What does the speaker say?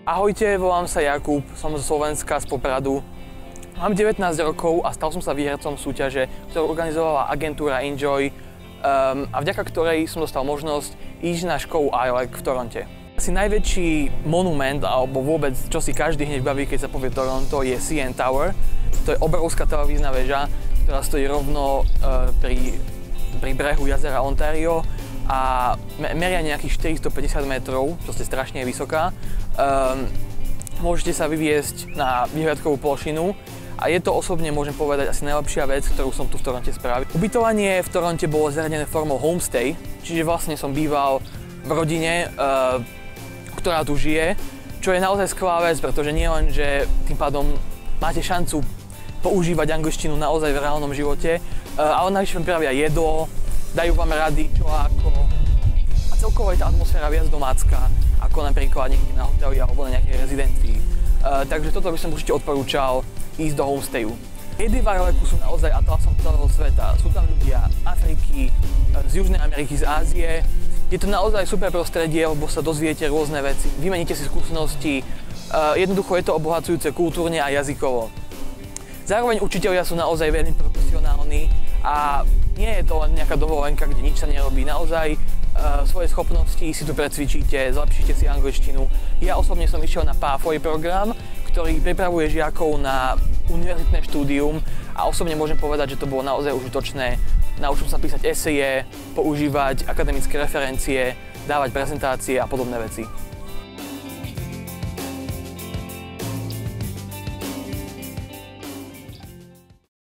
Ahojte, volám sa Jakub, som zo Slovenska, z Popradu. Mám 19 rokov a stal som sa výhercom súťaže, ktorú organizovala agentúra Enjoy a vďaka ktorej som dostal možnosť ísť na školu ILEC v Toronte. Asi najväčší monument, alebo vôbec, čo si každý hneď baví, keď sa povie Toronto, je CN Tower. To je obrovská televízna väža, ktorá stojí rovno pri brehu jazera Ontario a meria nejakých 450 metrov, čo je strašne vysoká. Môžete sa vyviesť na výhľadkovú plošinu a je to osobne, môžem povedať, asi najlepšia vec, ktorú som tu v Toronte spravil. Ubytovanie v Toronte bolo zariadené formou homestay, čiže vlastne som býval v rodine, ktorá tu žije, čo je naozaj skvelá vec, pretože nie len, že tým pádom máte šancu používať angličtinu naozaj v reálnom živote, ale navyše vám pripravia jedlo, dajú vám rady, čo ako. A celkovo je tá atmosféra viac domácka, ako napríklad niekde na hoteli alebo na nejakej rezidencii. Takže toto by som určite odporúčal ísť do homestayu. Jedy v ILECu sú naozaj atlasom celého sveta. Sú tam ľudia z Afriky, z Južnej Ameriky, z Ázie. Je to naozaj super prostredie, lebo sa dozviete rôzne veci, vymeníte si skúsenosti. Jednoducho je to obohacujúce kultúrne a jazykovo. Zároveň učitelia sú naozaj veľmi profesionálni a nie je to len nejaká dovolenka, kde nič sa nerobí. Naozaj svoje schopnosti si tu precvičíte, zlepšíte si angličtinu. Ja osobne som išiel na Pathway program, ktorý pripravuje žiakov na univerzitné štúdium a osobne môžem povedať, že to bolo naozaj užitočné. Naučil sa písať eseje, používať akademické referencie, dávať prezentácie a podobné veci.